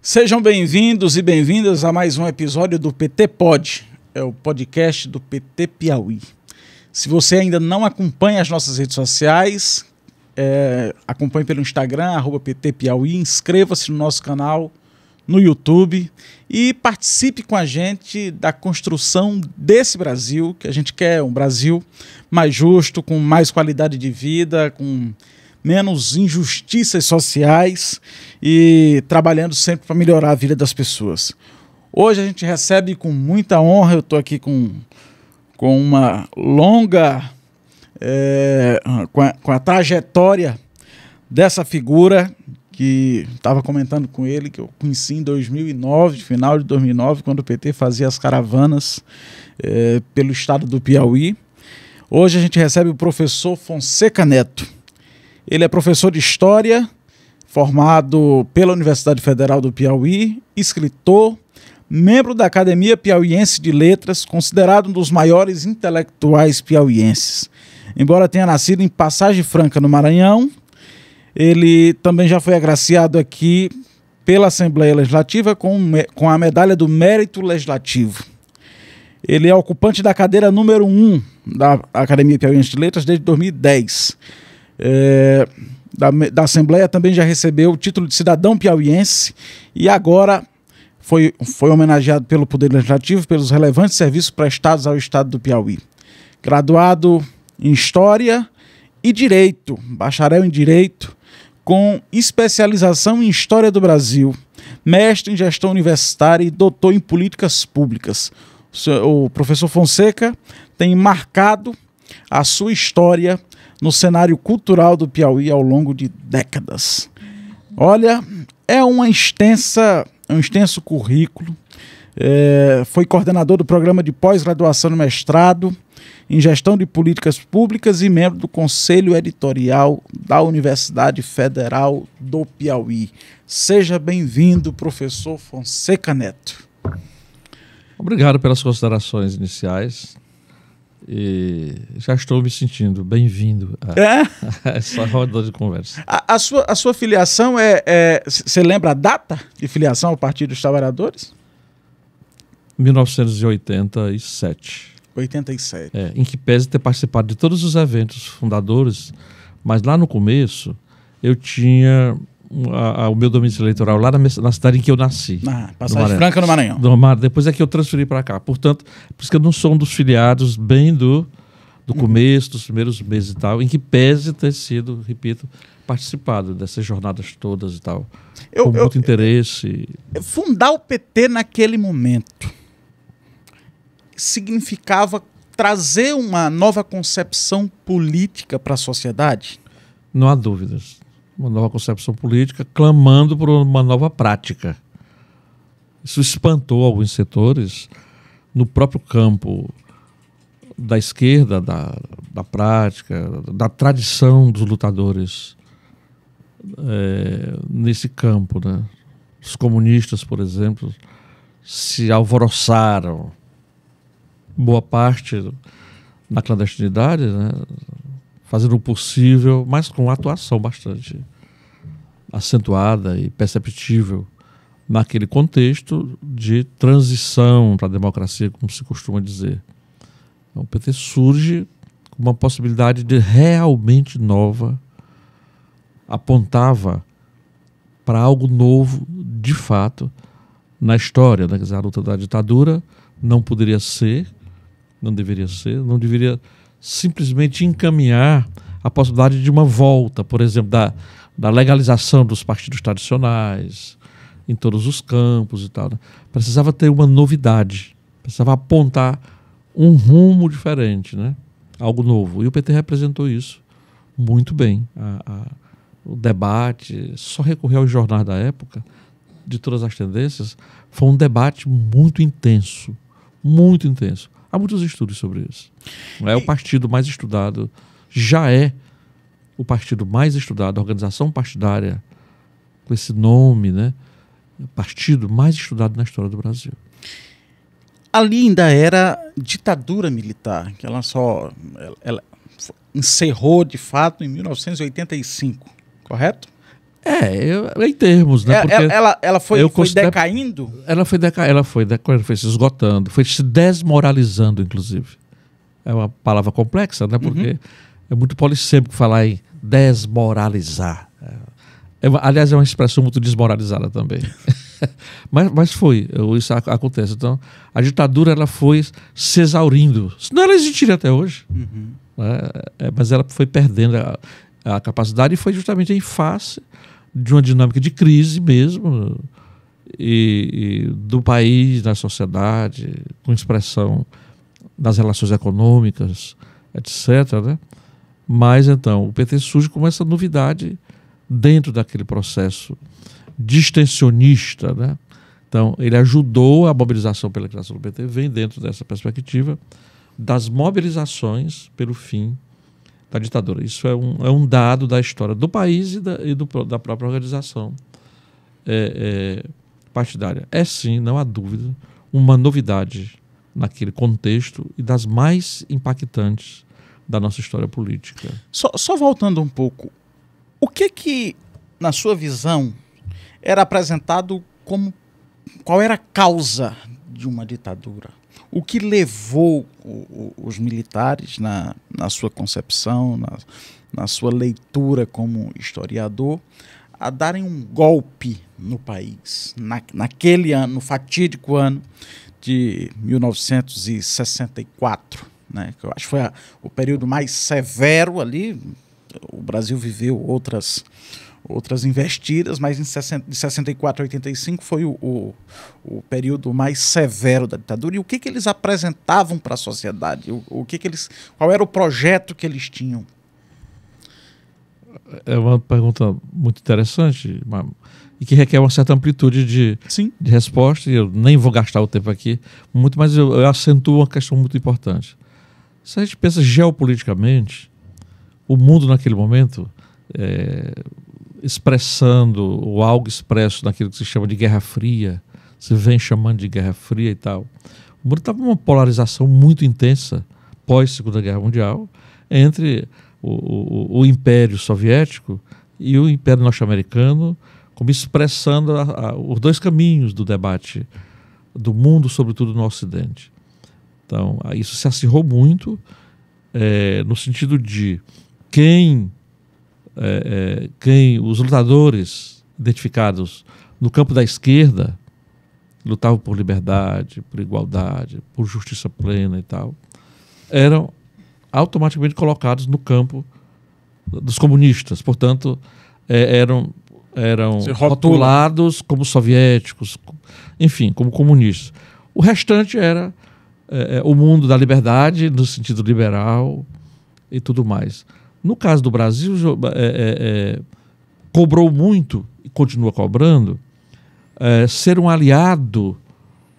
Sejam bem-vindos e bem-vindas a mais um episódio do PT Pod, é o podcast do PT Piauí. Se você ainda não acompanha as nossas redes sociais, acompanhe pelo Instagram, @PT Piauí, inscreva-se no nosso canal no YouTube e participe com a gente da construção desse Brasil, que a gente quer um Brasil mais justo, com mais qualidade de vida, com menos injustiças sociais e trabalhando sempre para melhorar a vida das pessoas. Hoje a gente recebe com muita honra, eu estou aqui com uma longa, com a trajetória dessa figura que estava comentando com ele, que eu conheci em 2009, final de 2009, quando o PT fazia as caravanas pelo estado do Piauí. Hoje a gente recebe o professor Fonseca Neto. Ele é professor de História, formado pela Universidade Federal do Piauí, escritor, membro da Academia Piauiense de Letras, considerado um dos maiores intelectuais piauienses. Embora tenha nascido em Passagem Franca, no Maranhão, ele também já foi agraciado aqui pela Assembleia Legislativa com a Medalha do Mérito Legislativo. Ele é ocupante da cadeira número 1 da Academia Piauiense de Letras desde 2010. Da Assembleia também já recebeu o título de cidadão piauiense e agora foi homenageado pelo Poder Legislativo pelos relevantes serviços prestados ao Estado do Piauí. Graduado em História e Direito, bacharel em Direito, com especialização em História do Brasil, mestre em Gestão Universitária e doutor em Políticas Públicas. O professor Fonseca tem marcado a sua história no cenário cultural do Piauí ao longo de décadas. Olha, é um extenso currículo. Foi coordenador do programa de pós-graduação no mestrado em Gestão de Políticas Públicas e membro do Conselho Editorial da Universidade Federal do Piauí. Seja bem-vindo, professor Fonseca Neto. Obrigado pelas considerações iniciais. E já estou me sentindo bem-vindo a essa roda de conversa. A sua filiação você lembra a data de filiação ao Partido dos Trabalhadores? 1987. 87. Em que pese ter participado de todos os eventos fundadores, mas lá no começo eu tinha o meu domicílio eleitoral lá na cidade em que eu nasci. Passagem Franca, no Maranhão. Depois é que eu transferi para cá. Portanto, por isso que eu não sou um dos filiados bem do começo, dos primeiros meses e tal, em que pese ter sido, repito, participado dessas jornadas todas e tal. Com muito interesse. Fundar o PT naquele momento significava trazer uma nova concepção política para a sociedade? Não há dúvidas. Uma nova concepção política, clamando por uma nova prática. Isso espantou alguns setores no próprio campo da esquerda, da prática, da tradição dos lutadores nesse campo, né? Os comunistas, por exemplo, se alvoroçaram, boa parte na clandestinidade, né? Fazendo o possível, mas com atuação bastante acentuada e perceptível naquele contexto de transição para a democracia, como se costuma dizer. Então, o PT surge com uma possibilidade de realmente nova, apontava para algo novo, de fato, na história, né? Quer dizer, a luta da ditadura não poderia ser, não deveria ser, não deveria simplesmente encaminhar a possibilidade de uma volta, por exemplo, da legalização dos partidos tradicionais em todos os campos e tal, né? Precisava ter uma novidade, precisava apontar um rumo diferente, né? Algo novo. E o PT representou isso muito bem. O debate, só recorrer aos jornais da época, de todas as tendências, foi um debate muito intenso, muito intenso. Há muitos estudos sobre isso. É o partido mais estudado, já é o partido mais estudado, a organização partidária com esse nome, né? O partido mais estudado na história do Brasil. Ali ainda era ditadura militar, que ela encerrou de fato em 1985, correto? Em termos, né? Porque ela foi considero, decaindo? Ela foi se esgotando, foi se desmoralizando, inclusive. É uma palavra complexa, né? Porque é muito polissêmico falar em desmoralizar. Aliás, é uma expressão muito desmoralizada também. mas isso acontece. Então, a ditadura ela foi se exaurindo. Senão ela existiria até hoje. Mas ela foi perdendo a capacidade, e foi justamente em face de uma dinâmica de crise mesmo, e do país, da sociedade, com expressão das relações econômicas, etc., né? Mas então o PT surge como essa novidade dentro daquele processo distensionista, né? Então ele ajudou a mobilização pela criação do PT, vem dentro dessa perspectiva das mobilizações pelo fim da ditadura. Isso é um dado da história do país da própria organização partidária. É sim, não há dúvida, uma novidade naquele contexto e das mais impactantes da nossa história política. Só voltando um pouco, o que, na sua visão, era apresentado como... Qual era a causa de uma ditadura? O que levou os militares, na sua concepção, na sua leitura como historiador, a darem um golpe no país, naquele ano, no fatídico ano de 1964, né? Que eu acho que foi o período mais severo ali. O Brasil viveu outras investidas, mas de 64 a 85 foi o período mais severo da ditadura. E o que eles apresentavam para a sociedade? Qual era o projeto que eles tinham? É uma pergunta muito interessante, e que requer uma certa amplitude de resposta, e eu nem vou gastar o tempo aqui muito, mas eu acentuo uma questão muito importante. Se a gente pensa geopoliticamente, o mundo naquele momento, expressando, ou algo expresso naquilo que se chama de Guerra Fria, se vem chamando de Guerra Fria e tal, o mundo estava numa polarização muito intensa pós-Segunda Guerra Mundial entre o Império Soviético e o Império Norte-Americano, como expressando os dois caminhos do debate do mundo, sobretudo no Ocidente. Então, isso se acirrou muito, no sentido de quem os lutadores identificados no campo da esquerda lutavam por liberdade, por igualdade, por justiça plena e tal, eram automaticamente colocados no campo dos comunistas. Portanto, eram rotulados como soviéticos, enfim, como comunistas. O restante era o mundo da liberdade, no sentido liberal e tudo mais. No caso do Brasil, cobrou muito, e continua cobrando, ser um aliado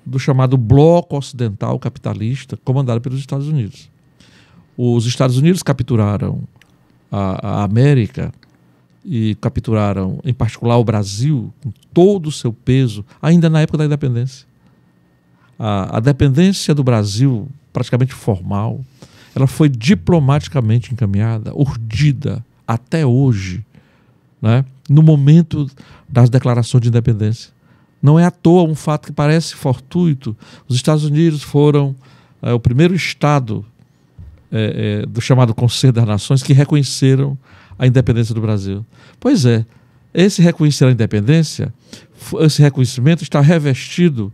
do chamado Bloco Ocidental Capitalista, comandado pelos Estados Unidos. Os Estados Unidos capturaram a América e capturaram, em particular, o Brasil, com todo o seu peso, ainda na época da independência. A dependência do Brasil, praticamente formal, ela foi diplomaticamente encaminhada, urdida, até hoje, né, no momento das declarações de independência. Não é à toa um fato que parece fortuito. Os Estados Unidos foram o primeiro Estado do chamado Conselho das Nações que reconheceram a independência do Brasil. Pois é, esse reconhecer a independência, esse reconhecimento está revestido,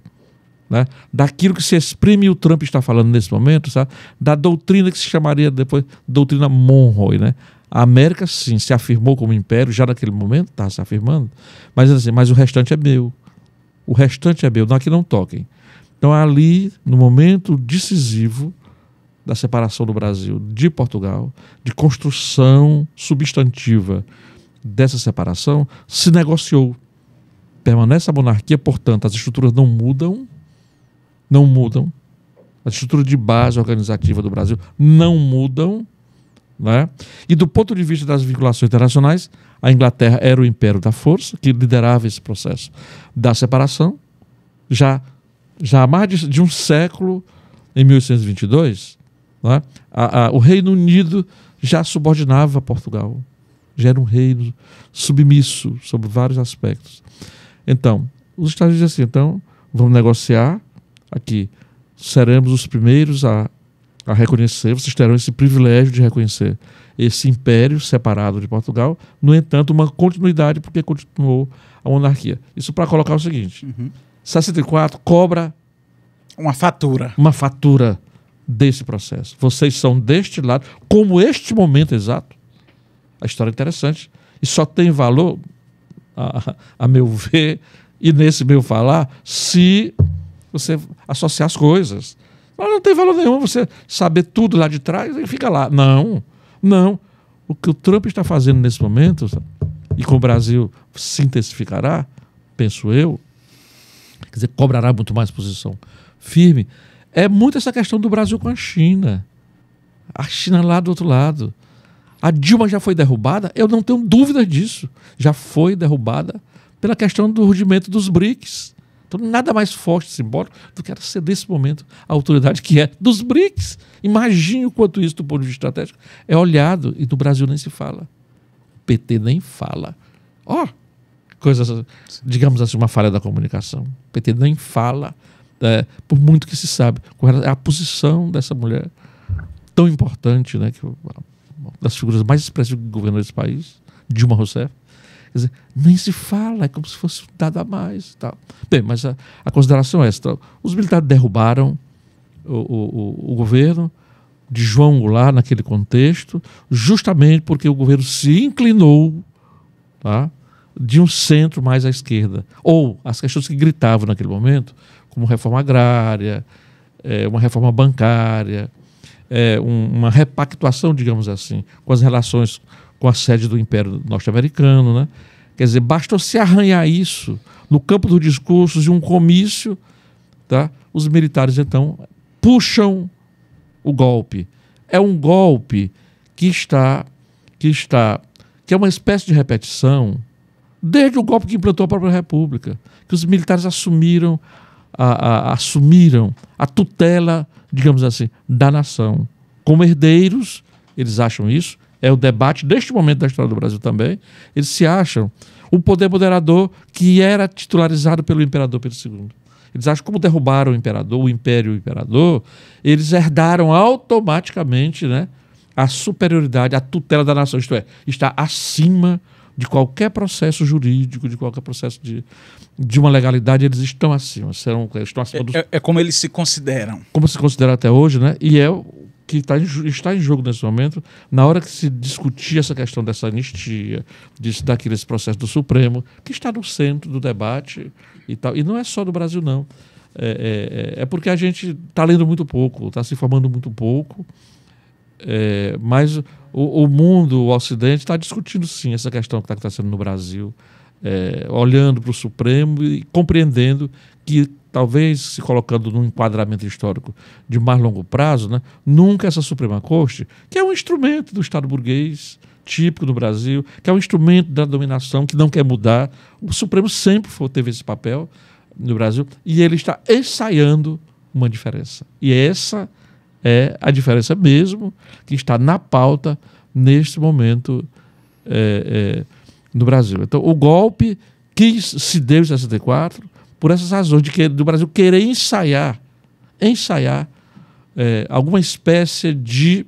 né, daquilo que se exprime, e o Trump está falando nesse momento, sabe, da doutrina que se chamaria depois doutrina Monroe, né? A América, sim, se afirmou como império, já naquele momento estava se afirmando, mas assim, mas o restante é meu. O restante é meu, não, aqui não toquem. Então, ali, no momento decisivo da separação do Brasil de Portugal, de construção substantiva dessa separação, se negociou. Permanece a monarquia, portanto, as estruturas não mudam. A estrutura de base organizativa do Brasil não mudam, né? E do ponto de vista das vinculações internacionais, a Inglaterra era o império da força, que liderava esse processo da separação. Já há mais de um século, em 1822, né, o Reino Unido já subordinava Portugal. gera um reino submisso sobre vários aspectos. Então, os Estados Unidos dizem assim, então, vamos negociar aqui, seremos os primeiros a reconhecer, vocês terão esse privilégio de reconhecer esse império separado de Portugal, no entanto, uma continuidade, porque continuou a monarquia. Isso para colocar o seguinte, 64 cobra uma fatura desse processo. Vocês são deste lado, como este momento exato. A história é interessante e só tem valor, a meu ver, e nesse meu falar, se você associar as coisas. Não tem valor nenhum você saber tudo lá de trás e fica lá. Não. O que o Trump está fazendo nesse momento, e com o Brasil se intensificará, penso eu, quer dizer, cobrará muito mais posição firme, é muito essa questão do Brasil com a China. A China lá do outro lado. A Dilma já foi derrubada? Eu não tenho dúvida disso. Já foi derrubada pela questão do rudimento dos BRICS. Então, nada mais forte, simbólico, do que ela ser, nesse momento, a autoridade que é dos BRICS. Imagine o quanto isso, do ponto de vista estratégico, é olhado e do Brasil nem se fala. O PT nem fala. Coisas, digamos assim, uma falha da comunicação. O PT nem fala, por muito que se sabe. É a posição dessa mulher tão importante, né, que uma das figuras mais expressivas que governou esse país, Dilma Rousseff. Quer dizer, nem se fala, é como se fosse dado a mais. Tal. Bem, mas a consideração é esta. Os militares derrubaram o governo de João Goulart naquele contexto, justamente porque o governo se inclinou, tá, de um centro mais à esquerda. Ou as questões que gritavam naquele momento, como reforma agrária, uma reforma bancária, uma repactuação, digamos assim, com as relações com a sede do Império Norte-Americano, né? Quer dizer, bastou se arranhar isso no campo dos discursos de um comício, tá? Os militares, então, puxam o golpe. É um golpe que é uma espécie de repetição desde o golpe que implantou a própria República, que os militares assumiram a tutela, digamos assim, da nação. Como herdeiros, eles acham isso, é o debate deste momento da história do Brasil também, eles se acham o poder moderador que era titularizado pelo imperador Pedro II. Eles acham que como derrubaram o imperador, o império e o imperador, eles herdaram automaticamente, né, a superioridade, a tutela da nação, isto é, está acima de qualquer processo jurídico, de qualquer processo de uma legalidade, eles estão acima. Estão acima dos... É como eles se consideram. Como se considera até hoje, né? E é o que está em jogo nesse momento, na hora que se discutir essa questão dessa anistia, desse processo do Supremo, que está no centro do debate e tal. E não é só do Brasil, não. É porque a gente está lendo muito pouco, está se informando muito pouco, mas o mundo, o Ocidente, está discutindo sim essa questão que está acontecendo no Brasil, olhando para o Supremo e compreendendo que talvez se colocando num enquadramento histórico de mais longo prazo, né, nunca essa Suprema Corte, que é um instrumento do Estado burguês, típico do Brasil, que é um instrumento da dominação, que não quer mudar, o Supremo sempre teve esse papel no Brasil, e ele está ensaiando uma diferença. E essa é a diferença mesmo que está na pauta neste momento no Brasil. Então, o golpe que se deu em 64, por essas razões do Brasil querer ensaiar alguma espécie de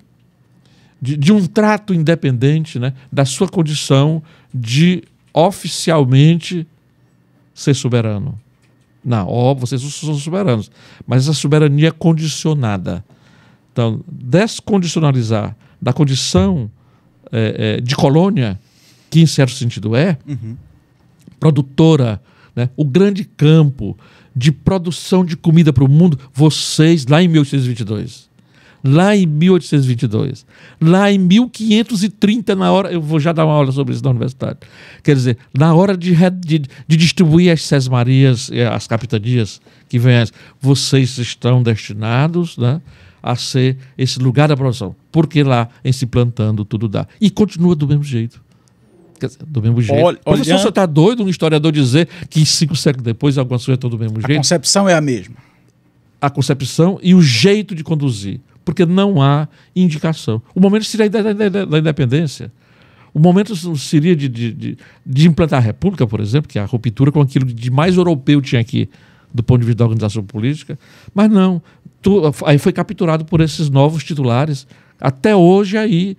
um trato independente, né, da sua condição de oficialmente ser soberano. Não, óbvio, vocês são soberanos, mas essa soberania é condicionada. Então, descondicionalizar da condição de colônia, que em certo sentido produtora, né, o grande campo de produção de comida para o mundo, vocês, lá em 1822, lá em 1530, na hora, eu vou já dar uma aula sobre isso na universidade, quer dizer, na hora de distribuir as sesmarias, as capitanias que vêm, vocês estão destinados, né, a ser esse lugar da produção, porque lá, em se plantando, tudo dá. E continua do mesmo jeito. Do mesmo jeito. Você está doido, um historiador, dizer que 5 séculos depois algumas coisas estão do mesmo jeito? A concepção é a mesma. A concepção e o jeito de conduzir. Porque não há indicação. O momento seria da independência. O momento seria de implantar a República, por exemplo, que é a ruptura com aquilo de mais europeu tinha aqui, do ponto de vista da organização política, mas não. Aí foi capturado por esses novos titulares, até hoje aí,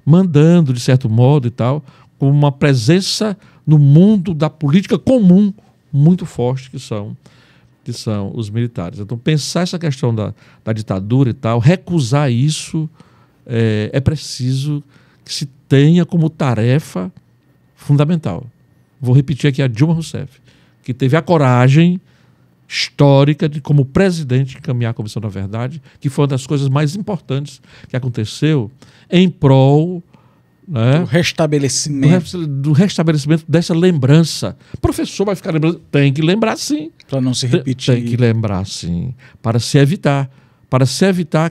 mandando, de certo modo e tal, com uma presença no mundo da política comum muito forte que são os militares. Então, pensar essa questão da ditadura e tal, recusar isso, é preciso que se tenha como tarefa fundamental. Vou repetir aqui a Dilma Rousseff, que teve a coragem histórica de, como presidente, encaminhar a Comissão da Verdade, que foi uma das coisas mais importantes que aconteceu em prol, né, do restabelecimento dessa lembrança. O professor vai ficar lembrando, tem que lembrar sim. Para não se repetir. Tem que lembrar sim, para se evitar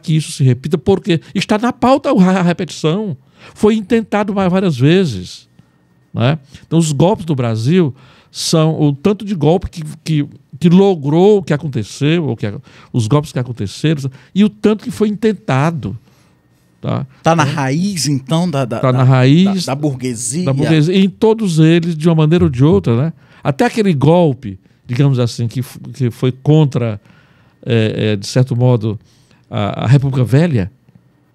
que isso se repita, porque está na pauta a repetição. Foi intentado várias vezes, né? Então, os golpes do Brasil são o tanto de golpe que logrou o que aconteceu, os golpes que aconteceram, e o tanto que foi intentado. Tá na raiz, então, tá na raiz da burguesia. E em todos eles, de uma maneira ou de outra, né? Até aquele golpe, digamos assim, que foi contra, de certo modo, a República Velha,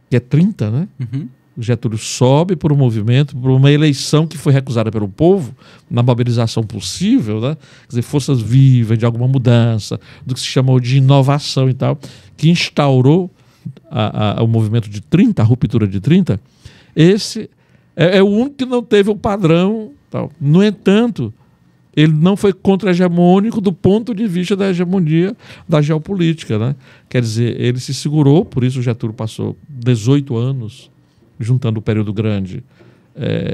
que é 30, né? Uhum. O Getúlio sobe por um movimento, por uma eleição que foi recusada pelo povo, na mobilização possível, né? Quer dizer, forças vivas de alguma mudança, do que se chamou de inovação e tal, que instaurou o movimento de 30, a ruptura de 30. Esse é o único que não teve o padrão tal. No entanto, ele não foi contra-hegemônico do ponto de vista da hegemonia da geopolítica, né? Quer dizer, ele se segurou, por isso o Getúlio passou 18 anos juntando o período grande,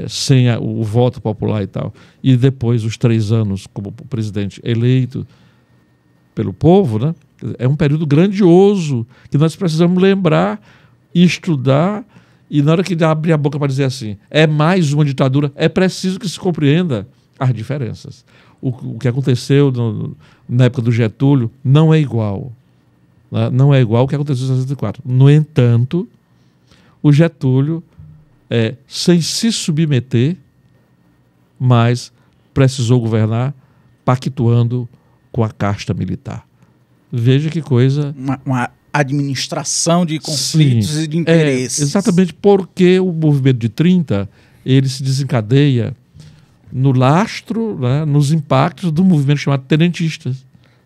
sem o voto popular e tal, e depois os 3 anos como presidente eleito pelo povo, né? É um período grandioso que nós precisamos lembrar e estudar, e na hora que abrir a boca para dizer assim, é mais uma ditadura, é preciso que se compreenda as diferenças. O que aconteceu na época do Getúlio não é igual. Né? Não é igual ao que aconteceu em 64. No entanto, o Getúlio, sem se submeter, mas precisou governar pactuando com a casta militar. Veja que coisa... Uma administração de conflitos. Sim, e de interesses. Exatamente porque o movimento de 30 ele se desencadeia no lastro, né, nos impactos do movimento chamado tenentistas,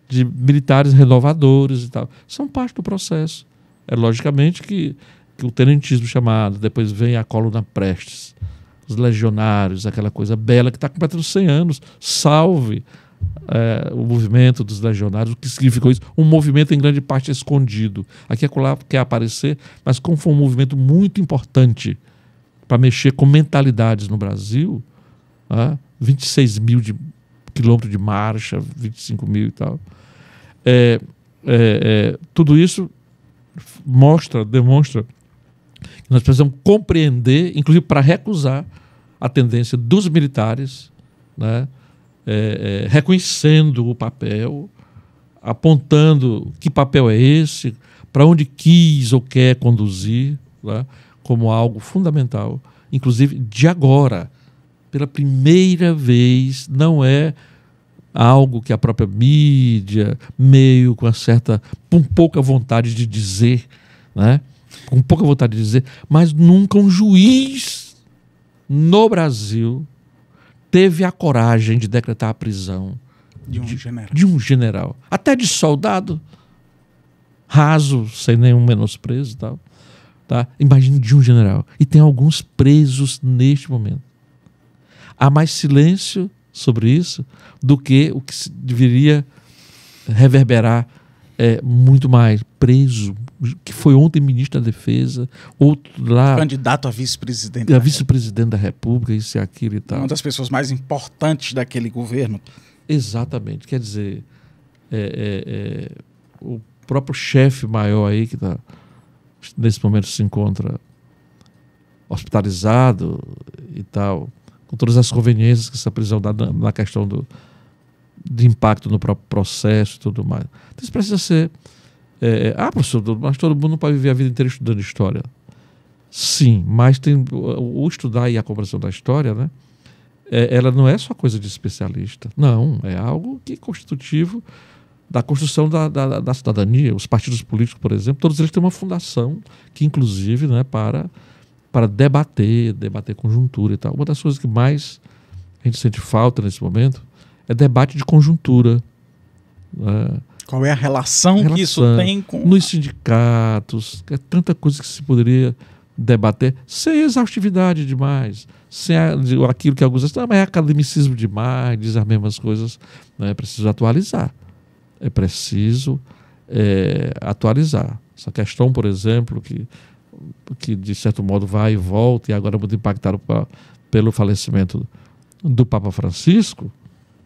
de militares renovadores e tal. São parte do processo. Logicamente que o tenentismo chamado, depois vem a Coluna Prestes, os legionários, aquela coisa bela que está completando 100 anos. Salve o movimento dos legionários. O que significou isso? Um movimento em grande parte escondido. Aqui quer aparecer, mas como foi um movimento muito importante para mexer com mentalidades no Brasil, 26 mil quilômetros de marcha, 25 mil e tal. Tudo isso demonstra que nós precisamos compreender, inclusive para recusar a tendência dos militares, né, reconhecendo o papel, apontando que papel é esse, para onde quis ou quer conduzir, né, como algo fundamental, inclusive de agora. Pela primeira vez, não é algo que a própria mídia, meio com pouca vontade de dizer, né? Com pouca vontade de dizer, mas nunca um juiz no Brasil teve a coragem de decretar a prisão de um general, até de soldado, raso, sem nenhum menosprezo e tal. Tá? Imagine de um general. E tem alguns presos neste momento. Há mais silêncio sobre isso do que o que deveria reverberar muito mais. Preso, que foi ontem ministro da Defesa, outro lá... Candidato a vice-presidente. A vice-presidente da República, isso e aquilo e tal. Uma das pessoas mais importantes daquele governo. Exatamente. Quer dizer, o próprio chefe maior aí, que nesse momento se encontra hospitalizado e tal, com todas as conveniências que essa prisão dá na questão de impacto no próprio processo e tudo mais. Então isso precisa ser... professor, mas todo mundo não pode viver a vida inteira estudando história. Sim, mas tem o estudar e a compreensão da história, né? Ela não é só coisa de especialista. Não, é algo que é constitutivo da construção da cidadania. Os partidos políticos, por exemplo, todos eles têm uma fundação que, inclusive, né, para debater conjuntura e tal. Uma das coisas que mais a gente sente falta nesse momento é debate de conjuntura. Né? Qual é a relação que isso tem com... Nos sindicatos, é tanta coisa que se poderia debater sem exaustividade demais, sem aquilo que alguns dizem, mas é academicismo demais, diz as mesmas coisas. Não, é preciso atualizar. É preciso atualizar. Essa questão, por exemplo, que de certo modo vai e volta, e agora é muito impactado pelo falecimento do Papa Francisco,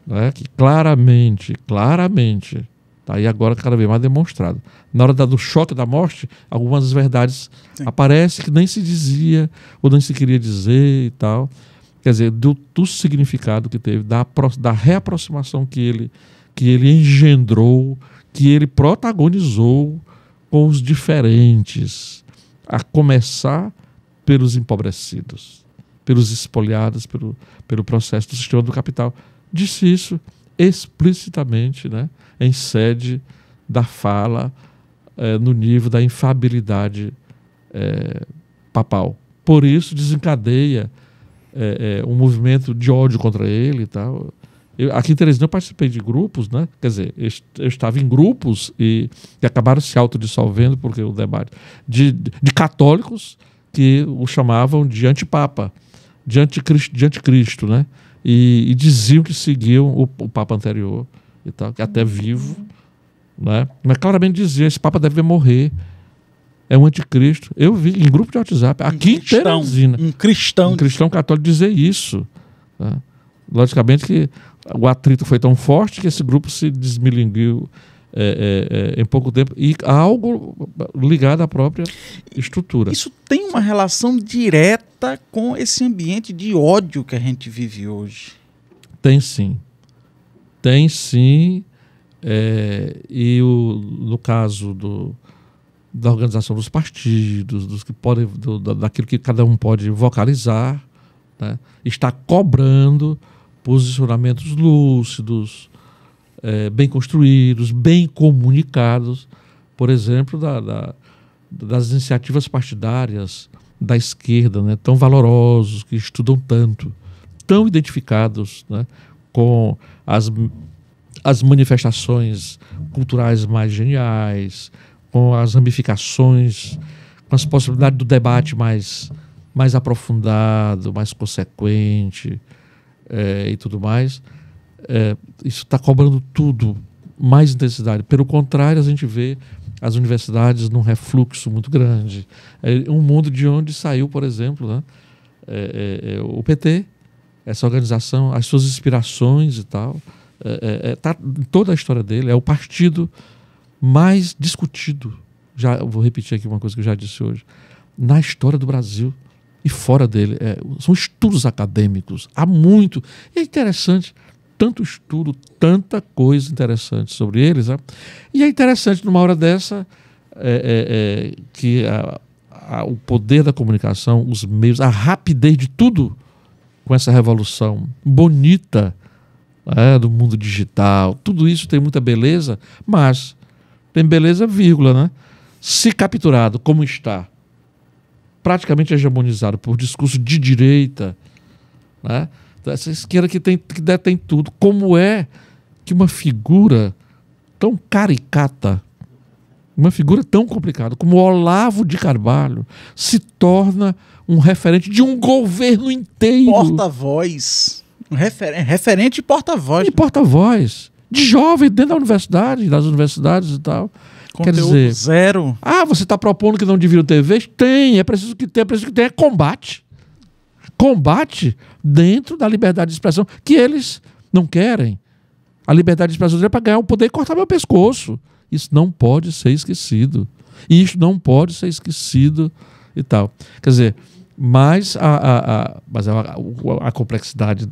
né, que claramente, está aí agora cada vez mais demonstrado. Na hora do choque da morte, algumas verdades aparecem que nem se dizia, ou nem se queria dizer e tal. Quer dizer, do significado que teve, da reaproximação que ele engendrou, que ele protagonizou com os diferentes, a começar pelos empobrecidos, pelos espoliados, pelo processo do sistema do capital. Disse isso explicitamente, né, em sede da fala, no nível da infabilidade papal. Por isso desencadeia um movimento de ódio contra ele e tal. Aqui em Teresina eu participei de grupos, né? Quer dizer, eu estava em grupos e acabaram se autodissolvendo porque o debate de católicos que o chamavam de antipapa, de anticristo, né? E diziam que seguiam o Papa anterior e tal, que até vivo, né? Mas claramente diziam, esse Papa deve morrer, é um anticristo. Eu vi em grupo de WhatsApp, aqui em Teresina, um cristão católico dizer isso, né? Logicamente que o atrito foi tão forte que esse grupo se desmilinguiu em pouco tempo, e algo ligado à própria estrutura. Isso tem uma relação direta com esse ambiente de ódio que a gente vive hoje? Tem sim. Tem sim. No caso da organização dos partidos, dos que podem, daquilo que cada um pode vocalizar, né, está cobrando posicionamentos lúcidos, bem construídos, bem comunicados, por exemplo, das iniciativas partidárias da esquerda, né, tão valorosos, que estudam tanto, tão identificados, né, com as manifestações culturais mais geniais, com as ramificações, com as possibilidades do debate mais aprofundado, mais consequente, e tudo mais. Isso está cobrando tudo, mais intensidade. Pelo contrário, a gente vê as universidades num refluxo muito grande. Um mundo de onde saiu, por exemplo, né, o PT, essa organização, as suas inspirações e tal. Tá em toda a história dele, é o partido mais discutido, vou repetir aqui uma coisa que eu já disse hoje, na história do Brasil e fora dele. São estudos acadêmicos, há muito. E é interessante, tanto estudo, tanta coisa interessante sobre eles, né? E é interessante, numa hora dessa, que o poder da comunicação, os meios, a rapidez de tudo, com essa revolução bonita, do mundo digital, tudo isso tem muita beleza, mas tem beleza, vírgula, né? Se capturado como está, praticamente hegemonizado por discurso de direita, né? Essa esquerda que detém tudo. Como é que uma figura tão caricata, uma figura tão complicada como Olavo de Carvalho se torna um referente de um governo inteiro? Porta-voz. Referente e porta-voz. E porta-voz. De jovem dentro da universidade, das universidades e tal. Conteúdo Quer dizer, zero. Você está propondo que não deveriam ter vez? Tem, é preciso que tenha combate. Combate dentro da liberdade de expressão, que eles não querem. A liberdade de expressão é para ganhar o poder e cortar meu pescoço. Isso não pode ser esquecido. Isso não pode ser esquecido e tal. Quer dizer, mas a complexidade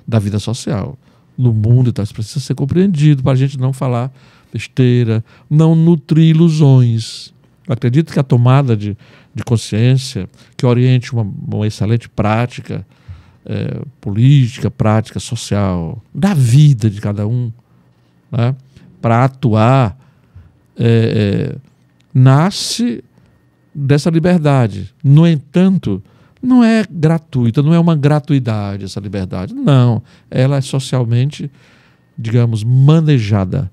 da vida social no mundo e tal, isso precisa ser compreendido para a gente não falar besteira, não nutrir ilusões. Eu acredito que a tomada de consciência, que oriente uma excelente prática política, prática social, da vida de cada um, né, para atuar, nasce dessa liberdade. No entanto, não é gratuita, não é uma gratuidade essa liberdade. Não, ela é socialmente, digamos, manejada.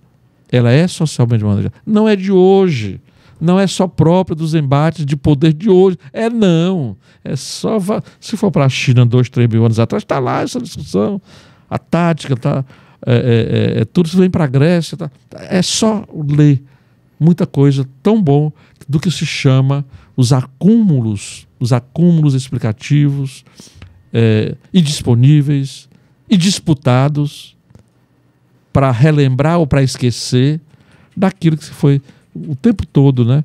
Ela é socialmente manejada. Não é de hoje. Não é só própria dos embates de poder de hoje. Não. É só. Se for para a China 2, 3 mil anos atrás, está lá essa discussão. A tática, tá, tudo isso vem para a Grécia. Tá, é só ler muita coisa tão bom do que se chama os acúmulos explicativos e disponíveis e disputados para relembrar ou para esquecer daquilo que se foi o tempo todo, né,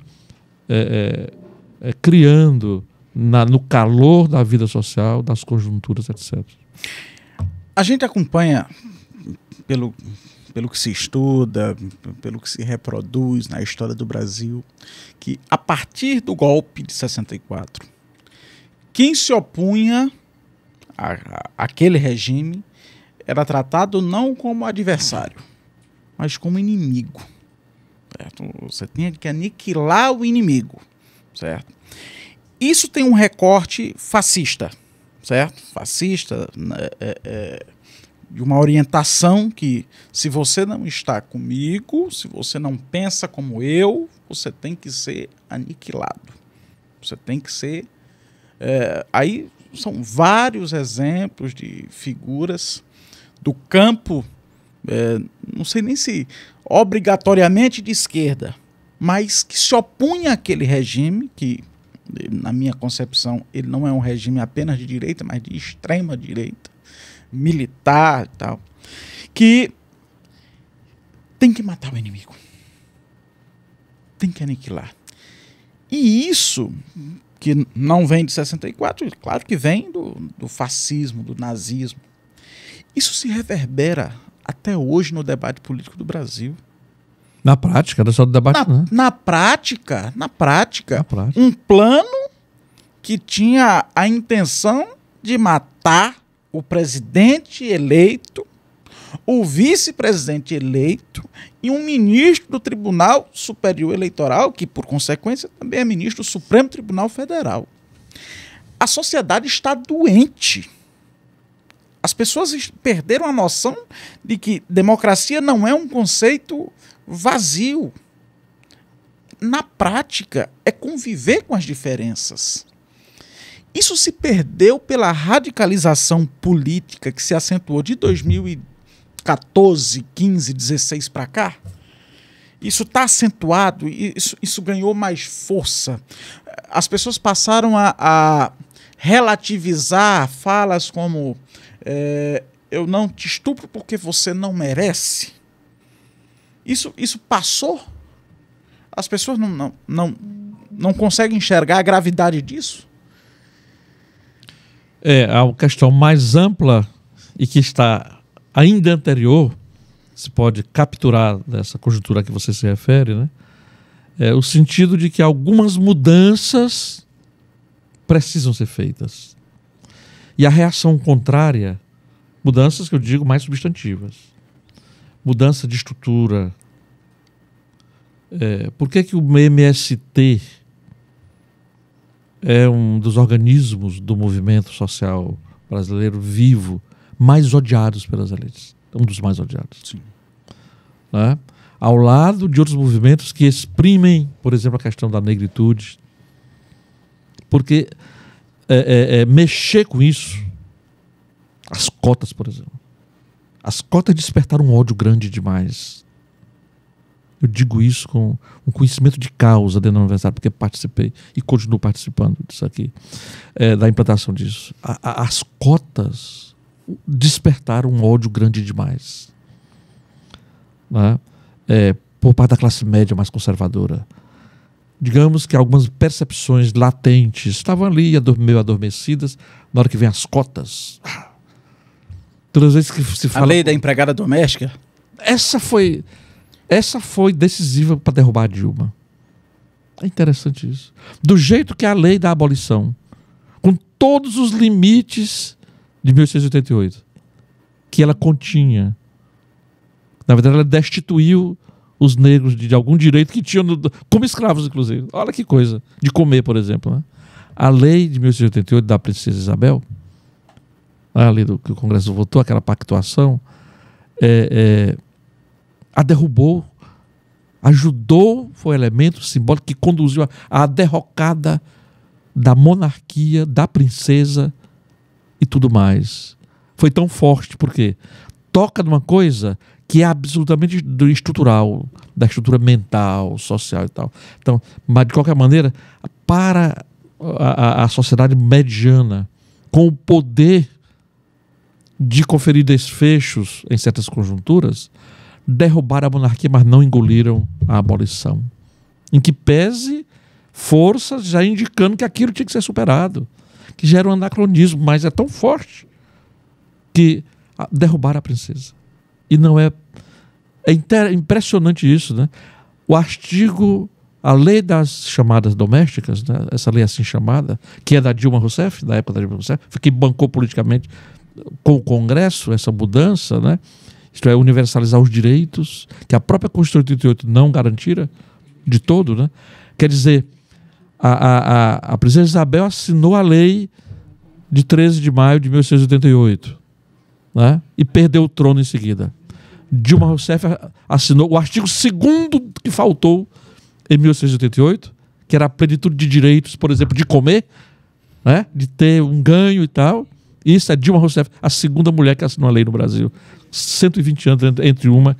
criando no calor da vida social, das conjunturas, etc. A gente acompanha, pelo que se estuda, pelo que se reproduz na história do Brasil, que a partir do golpe de 64, quem se opunha àquele regime era tratado não como adversário, mas como inimigo. Certo? Você tinha que aniquilar o inimigo, certo? Isso tem um recorte fascista, certo? Fascista, de uma orientação que, se você não está comigo, se você não pensa como eu, você tem que ser aniquilado. Você tem que ser... aí são vários exemplos de figuras do campo, não sei nem se obrigatoriamente de esquerda, mas que se opunha àquele regime, que, na minha concepção, ele não é um regime apenas de direita, mas de extrema direita, militar e tal, que tem que matar o inimigo, tem que aniquilar. E isso, que não vem de 64, claro que vem do fascismo, do nazismo, isso se reverbera até hoje no debate político do Brasil. Na prática, não é só do debate, não. Na prática, um plano que tinha a intenção de matar o presidente eleito, o vice-presidente eleito e um ministro do Tribunal Superior Eleitoral, que, por consequência, também é ministro do Supremo Tribunal Federal. A sociedade está doente. As pessoas perderam a noção de que democracia não é um conceito vazio. Na prática, é conviver com as diferenças. Isso se perdeu pela radicalização política que se acentuou de 2014, 15, 16 para cá. Isso está acentuado, isso ganhou mais força. As pessoas passaram a relativizar falas como eu não te estupro porque você não merece. Isso passou. As pessoas não conseguem enxergar a gravidade disso. A questão mais ampla e que está ainda anterior, se pode capturar dessa conjuntura a que você se refere, né? É o sentido de que algumas mudanças precisam ser feitas. E a reação contrária, mudanças que eu digo mais substantivas, mudança de estrutura. Por que o MST é um dos organismos do movimento social brasileiro vivo mais odiados pelas elites? Um dos mais odiados. Sim. Né? Ao lado de outros movimentos que exprimem, por exemplo, a questão da negritude. Porque mexer com isso, as cotas, por exemplo. As cotas despertaram um ódio grande demais. Eu digo isso com um conhecimento de causa dentro da universidade, porque participei e continuo participando disso aqui, da implantação disso. As cotas despertaram um ódio grande demais, né? Por parte da classe média mais conservadora. Digamos que algumas percepções latentes estavam ali, meio adormecidas, na hora que vem as cotas. Todas as vezes que se fala... A lei da empregada doméstica? Essa foi decisiva para derrubar a Dilma. É interessante isso. Do jeito que a lei da abolição, com todos os limites de 1888, que ela continha. Na verdade, ela destituiu os negros de algum direito que tinham, como escravos, inclusive. Olha que coisa, de comer, por exemplo. Né? A lei de 1888 da Princesa Isabel, a lei que o Congresso votou, aquela pactuação, a derrubou, ajudou, foi um elemento simbólico que conduziu à derrocada da monarquia, da princesa e tudo mais. Foi tão forte, porque toca numa coisa que é absolutamente estrutural, da estrutura mental, social e tal. Então, mas de qualquer maneira, para a sociedade mediana, com o poder de conferir desfechos em certas conjunturas, derrubaram a monarquia, mas não engoliram a abolição. Em que pese forças já indicando que aquilo tinha que ser superado, que já era um anacronismo, mas é tão forte que derrubaram a princesa. E não é impressionante isso, né? O artigo, a lei das chamadas domésticas, né? Essa lei assim chamada, que é da Dilma Rousseff, da época da Dilma Rousseff, que bancou politicamente com o Congresso essa mudança, né? Isto é, universalizar os direitos, que a própria Constituição de 88 não garantira de todo, né? Quer dizer, a princesa Isabel assinou a lei de 13 de maio de 1888, né? E perdeu o trono em seguida. Dilma Rousseff assinou o artigo 2º que faltou em 1888, que era a plenitude de direitos, por exemplo, de comer, né? De ter um ganho e tal. Isso é Dilma Rousseff, a segunda mulher que assinou a lei no Brasil. 120 anos entre uma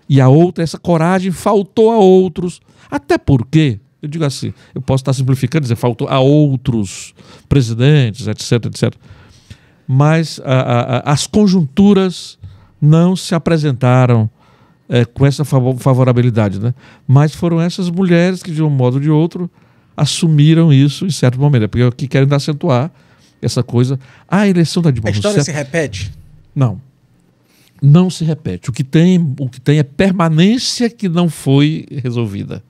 e a outra. Essa coragem faltou a outros. Até porque, eu digo assim, eu posso estar simplificando, dizer, faltou a outros presidentes, etc, etc. Mas as conjunturas não se apresentaram com essa favorabilidade, né? Mas foram essas mulheres que, de um modo ou de outro, assumiram isso em certo momento. É porque aqui querem acentuar essa coisa. A eleição da Dilma Rousseff... A história se repete? Não. Não se repete. O que tem é permanência que não foi resolvida.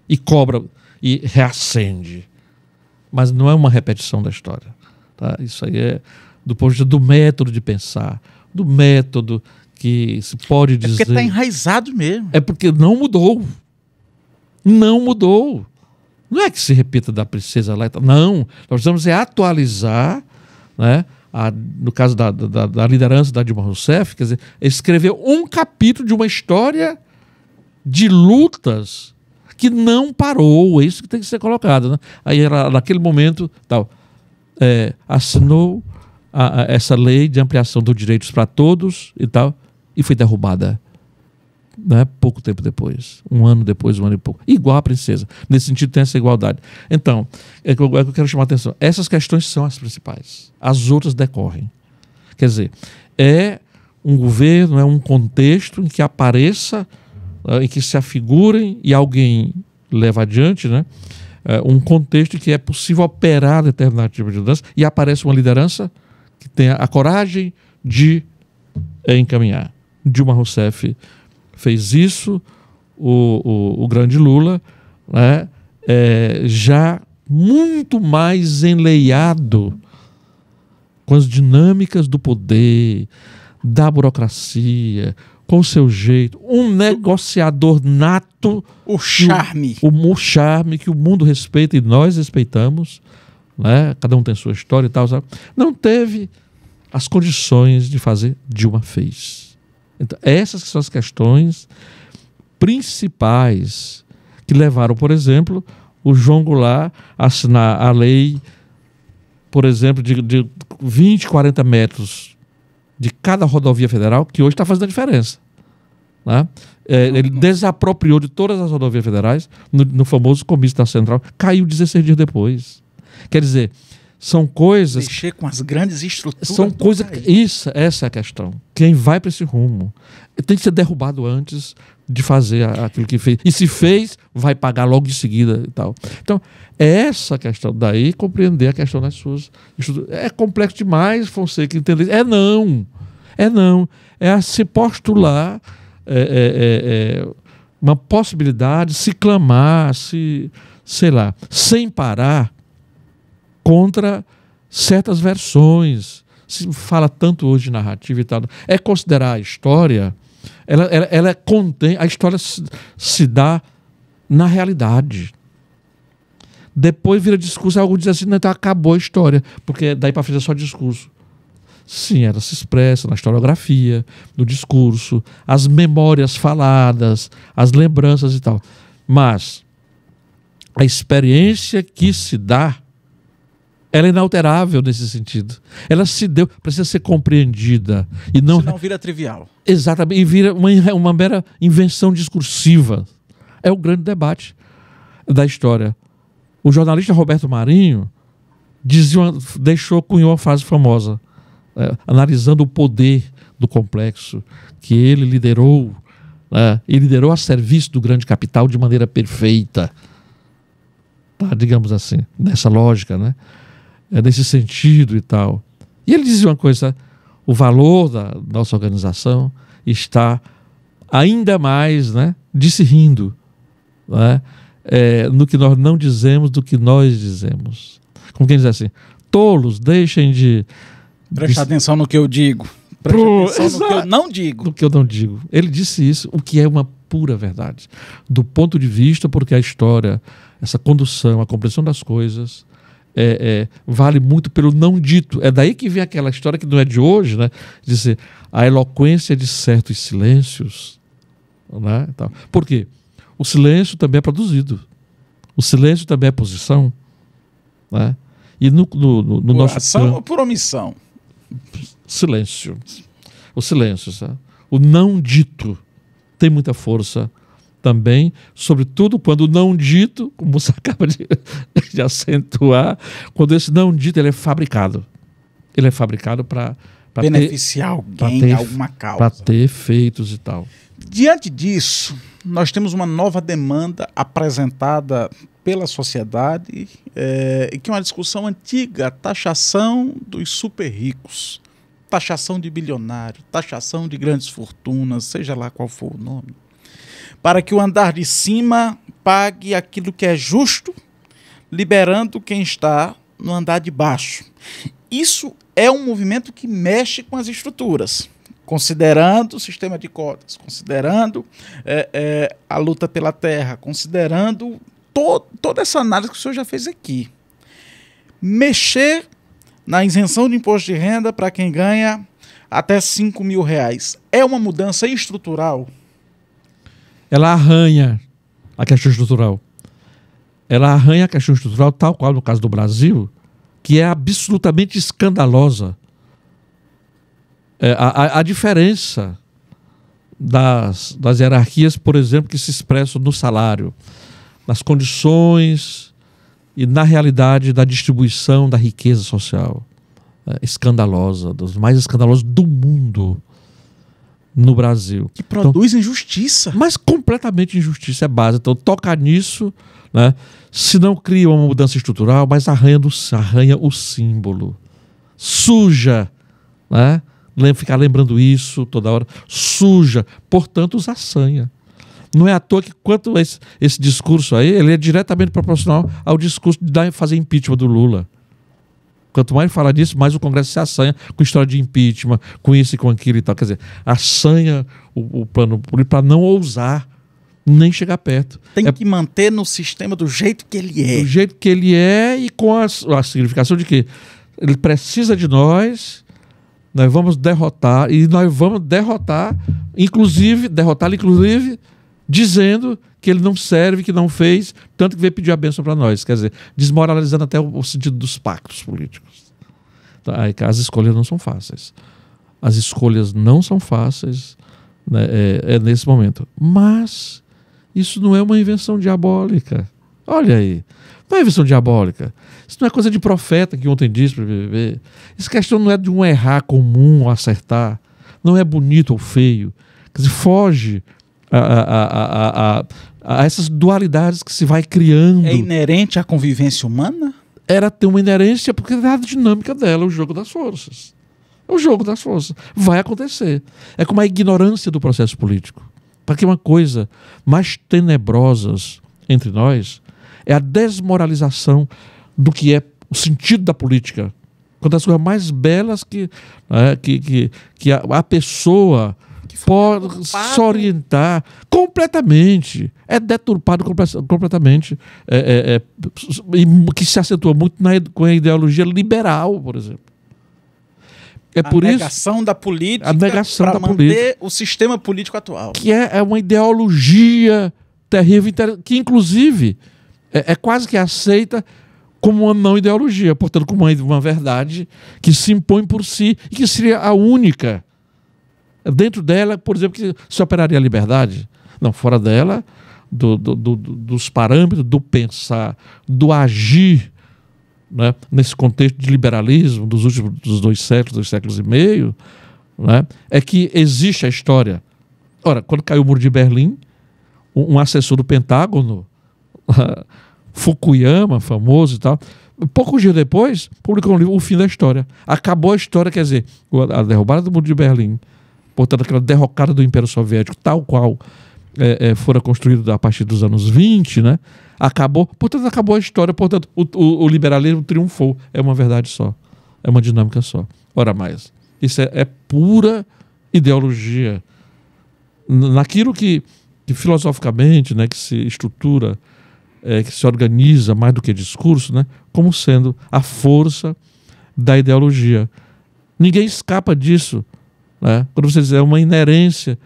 E cobra, e reacende. Mas não é uma repetição da história. Tá? Isso aí é do ponto de vista do método de pensar, do método que se pode dizer... É porque está enraizado mesmo. É porque não mudou. Não mudou. Não é que se repita da princesa lá. Não. Nós precisamos atualizar, né? No caso da liderança da Dilma Rousseff, quer dizer, escreveu um capítulo de uma história de lutas que não parou. É isso que tem que ser colocado, né? Aí, naquele momento, assinou essa lei de ampliação dos direitos para todos e tal, e foi derrubada, né? Pouco tempo depois, um ano depois, um ano e pouco, igual a princesa. Nesse sentido tem essa igualdade. Então, é que eu quero chamar a atenção. Essas questões são as principais. As outras decorrem. Quer dizer, é um governo, é um contexto em que apareça, em que se afigurem e alguém leva adiante, né? Um contexto em que é possível operar determinado tipo de mudança e aparece uma liderança que tenha a coragem de encaminhar. Dilma Rousseff fez isso, o grande Lula, né, já muito mais enleiado com as dinâmicas do poder, da burocracia, com o seu jeito, um negociador nato. O charme. O charme que o mundo respeita e nós respeitamos, né? Cada um tem sua história e tal, sabe? Não teve as condições de fazer, Dilma fez. Então, essas são as questões principais que levaram, por exemplo, o João Goulart a assinar a lei, por exemplo, de 20, 40 metros de cada rodovia federal, que hoje está fazendo a diferença. Né? Ele desapropriou de todas as rodovias federais no famoso comício da Central, caiu 16 dias depois. Quer dizer, são coisas... Mexer com as grandes estruturas. São coisas... Essa é a questão. Quem vai para esse rumo tem que ser derrubado antes de fazer aquilo que fez. E se fez, vai pagar logo em seguida e tal. Então, essa questão daí, compreender a questão das suas estruturas. É complexo demais, Fonseca, entender. Não. É a se postular uma possibilidade, se clamar, se sei lá, sem parar contra certas versões. Se fala tanto hoje de narrativa e tal. É considerar a história, ela contém, a história se dá na realidade. Depois vira discurso, algo diz assim, não, então acabou a história, porque daí para frente é só discurso. Sim, ela se expressa na historiografia, no discurso, as memórias faladas, as lembranças e tal. Mas a experiência que se dá, ela é inalterável nesse sentido. Ela se deu, precisa ser compreendida. E não, senão vira trivial. Exatamente, e vira uma mera invenção discursiva. É o grande debate da história. O jornalista Roberto Marinho cunhou uma frase famosa, analisando o poder do complexo que ele liderou, e liderou a serviço do grande capital de maneira perfeita. Tá, digamos assim, nessa lógica, né? Nesse sentido e tal. E ele dizia uma coisa: o valor da nossa organização está ainda mais, né, de se rindo, né, no que nós não dizemos do que nós dizemos. Como quem diz assim, tolos, deixem de... Presta atenção no que eu digo. Presta atenção no que eu não digo. No que eu não digo. Ele disse isso, o que é uma pura verdade. Do ponto de vista, porque a história, essa condução, a compreensão das coisas, vale muito pelo não dito. É daí que vem aquela história que não é de hoje, né? Dizer, a eloquência de certos silêncios. Né? Por quê? O silêncio também é produzido. O silêncio também é posição. Né? E no nosso ação ou por omissão? Silêncio. O silêncio, sabe? O não dito tem muita força também, sobretudo quando o não dito, como você acaba de acentuar, quando esse não dito ele é fabricado. Ele é fabricado para beneficiar alguém, alguma causa. Para ter efeitos e tal. Diante disso, nós temos uma nova demanda apresentada pela sociedade, e que é uma discussão antiga, a taxação dos super ricos, taxação de bilionário, taxação de grandes fortunas, seja lá qual for o nome, para que o andar de cima pague aquilo que é justo, liberando quem está no andar de baixo. Isso é um movimento que mexe com as estruturas, considerando o sistema de cotas, considerando a luta pela terra, considerando toda essa análise que o senhor já fez aqui. Mexer na isenção de imposto de renda para quem ganha até R$5.000 é uma mudança estrutural? Ela arranha a questão estrutural. Ela arranha a questão estrutural, tal qual no caso do Brasil, que é absolutamente escandalosa. A diferença das hierarquias, por exemplo, que se expressam no salário, nas condições e na realidade da distribuição da riqueza social. Escandalosa, dos mais escandalosos do mundo no Brasil. Que produz injustiça. Mas completamente injustiça é base. Então toca nisso, né? Se não cria uma mudança estrutural, mas arranha o símbolo. Suja, né? Ficar lembrando isso toda hora. Suja, portanto os assanha. Não é à toa que quanto esse discurso aí, ele é diretamente proporcional ao discurso de fazer impeachment do Lula. Quanto mais fala disso, mais o Congresso se assanha com história de impeachment, com isso e com aquilo e tal. Quer dizer, assanha o plano político para não ousar nem chegar perto. Tem que manter no sistema do jeito que ele é. Do jeito que ele é e com a significação de que ele precisa de nós vamos derrotar, e nós vamos derrotá-lo, inclusive, dizendo que ele não serve, que não fez, tanto que veio pedir a bênção para nós. Quer dizer, desmoralizando até o sentido dos pactos políticos. Tá? As escolhas não são fáceis. As escolhas não são fáceis, né, nesse momento. Mas isso não é uma invenção diabólica. Olha aí. Não é invenção diabólica. Isso não é coisa de profeta que ontem disse para o BBB. Essa questão não é de um errar comum ou acertar. Não é bonito ou feio. Quer dizer, foge a essas dualidades que se vai criando. É inerente à convivência humana? Era ter uma inerência porque é a dinâmica dela, o jogo das forças. É o jogo das forças. Vai acontecer. É como a ignorância do processo político. Para que uma coisa mais tenebrosas entre nós É a desmoralização do que é o sentido da política. Uma das coisas mais belas que a pessoa pode se orientar completamente. É deturpado completamente. Que se acentua muito com a ideologia liberal, por exemplo. A negação da política para manter o sistema político atual. Que é uma ideologia terrível, que inclusive é quase que aceita como uma não ideologia, portanto, como uma verdade que se impõe por si e que seria a única. Dentro dela, por exemplo, que se operaria a liberdade. Não, fora dela, dos parâmetros do pensar, do agir, né, nesse contexto de liberalismo dos últimos 2 séculos e meio, né, é que existe a história. Ora, quando caiu o Muro de Berlim, um assessor do Pentágono, Fukuyama, famoso e tal, poucos dias depois, publicou um livro, O Fim da História. Acabou a história, quer dizer, a derrubada do Muro de Berlim, portanto, aquela derrocada do Império Soviético, tal qual fora construído a partir dos anos 20, né? Acabou a história, portanto, o liberalismo triunfou. É uma verdade só, é uma dinâmica só. Ora mais, isso é pura ideologia. Naquilo que filosoficamente, né, que se estrutura, que se organiza mais do que discurso, né, como sendo a força da ideologia. Ninguém escapa disso. Né? Quando você diz é uma inerência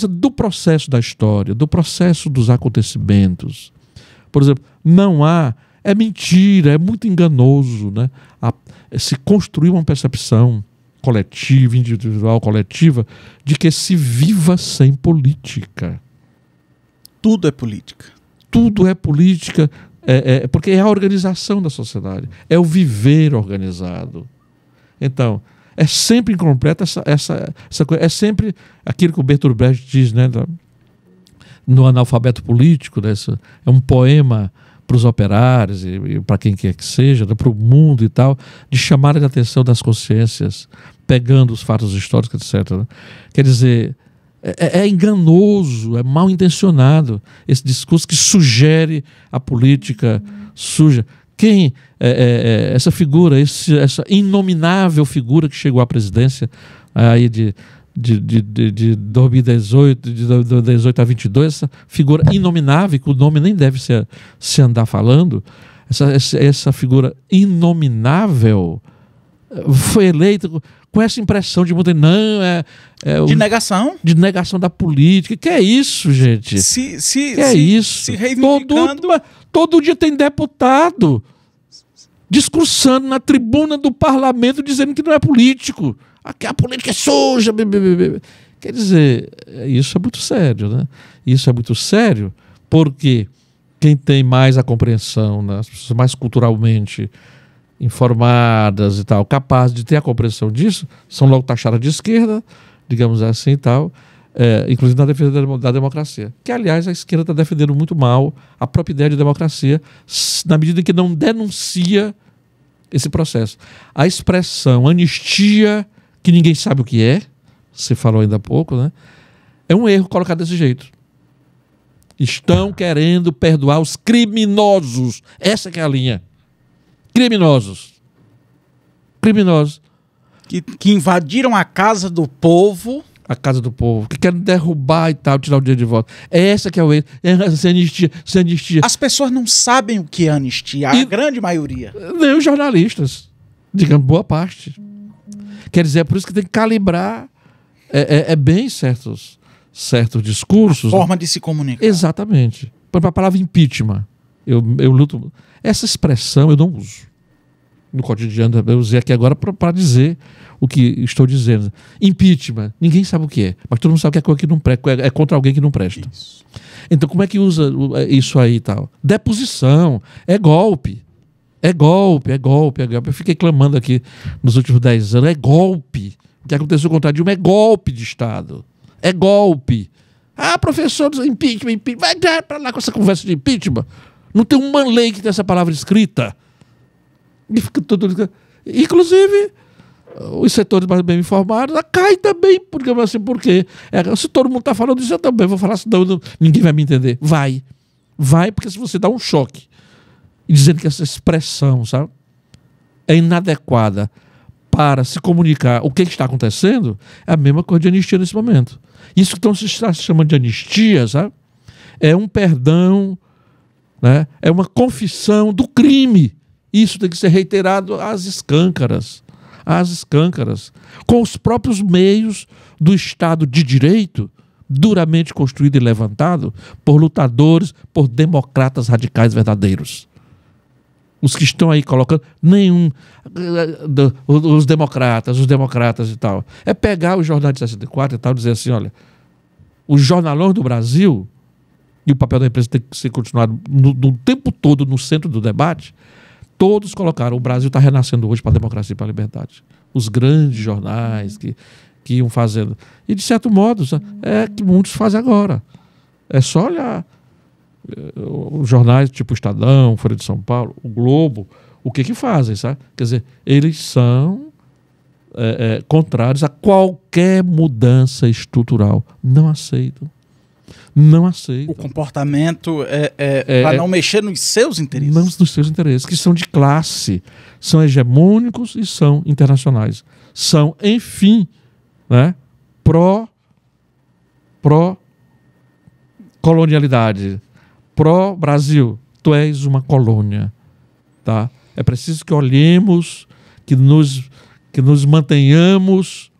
do processo da história, do processo dos acontecimentos. Por exemplo, é mentira, é muito enganoso, né? Se construir uma percepção coletiva, individual, coletiva, de que se viva sem política. Tudo é política. Tudo é política, porque é a organização da sociedade, é o viver organizado. Então, é sempre incompleta essa coisa. É sempre aquilo que o Bertolt Brecht diz, né, no Analfabeto Político, né, é um poema para os operários e para quem quer que seja, né, para o mundo e tal, de chamar a atenção das consciências, pegando os fatos históricos, etc. Né? Quer dizer, é enganoso, é mal intencionado esse discurso que sugere a política suja. Essa figura, essa inominável figura que chegou à presidência aí de 2018, de 2018 a 22, essa figura inominável, que o nome nem deve se andar falando, essa figura inominável foi eleita com essa impressão de muita de negação. De negação da política. Que é isso, gente? Isso? Se reivindicando. Todo dia tem deputado discursando na tribuna do parlamento dizendo que não é político. Que a política é suja. Quer dizer, isso é muito sério, né? Isso é muito sério porque quem tem mais a compreensão, né, as pessoas mais culturalmente informadas e tal, capazes de ter a compreensão disso, são logo taxadas de esquerda, digamos assim e tal, inclusive na defesa da democracia. Que, aliás, a esquerda está defendendo muito mal a própria ideia de democracia, na medida em que não denuncia esse processo. A expressão anistia, que ninguém sabe o que é, você falou ainda há pouco, né? É um erro colocar desse jeito. Estão querendo perdoar os criminosos. Essa que é a linha. Criminosos. Que invadiram a casa do povo. A casa do povo, que querem derrubar e tal, tirar o dia de volta. Essa que é o erro. Sem anistia. As pessoas não sabem o que é anistia, a grande maioria. Nem os jornalistas, digamos, boa parte. Quer dizer, é por isso que tem que calibrar bem certos discursos. A forma de se comunicar. Exatamente. Para a palavra impeachment, eu luto. Essa expressão eu não uso no cotidiano, eu usei aqui agora para dizer o que estou dizendo. Impeachment, ninguém sabe o que é, mas todo mundo sabe que é coisa que não presta, é contra alguém que não presta. Isso. Então como é que usa isso aí e tal? Deposição, é golpe. É golpe. Eu fiquei clamando aqui nos últimos 10 anos, é golpe. O que aconteceu contra a Dilma é golpe de Estado. É golpe. Professor, impeachment. Vai para lá com essa conversa de impeachment. Não tem uma lei que tem essa palavra escrita. E fica tudo... Inclusive, os setores mais bem informados caem também, porque se todo mundo está falando isso, eu também vou falar, senão ninguém vai me entender. Vai. Vai porque se você dá um choque e dizendo que essa expressão, sabe, é inadequada para se comunicar o que está acontecendo, é a mesma coisa de anistia nesse momento. Isso que então se está chamando de anistia, sabe, é um perdão, né, é uma confissão do crime. Isso tem que ser reiterado às escâncaras, com os próprios meios do Estado de Direito, duramente construído e levantado por lutadores, por democratas radicais verdadeiros. Os que estão aí colocando, os democratas e tal. É pegar os jornais de 64 e tal e dizer assim, olha, os jornalões do Brasil, e o papel da imprensa tem que ser continuado no tempo todo no centro do debate, todos colocaram, o Brasil está renascendo hoje para a democracia e para a liberdade. Os grandes jornais que iam fazendo. E, de certo modo, é que muitos fazem agora. É só olhar os jornais tipo o Estadão, Folha de São Paulo, o Globo, o que fazem, sabe? Quer dizer, eles são contrários a qualquer mudança estrutural. Não aceitam. O comportamento para não mexer nos seus interesses. Não nos seus interesses, que são de classe, são hegemônicos e são internacionais. São, enfim, né, pró-colonialidade, pró-Brasil. Tu és uma colônia. Tá? É preciso que olhemos, que nos mantenhamos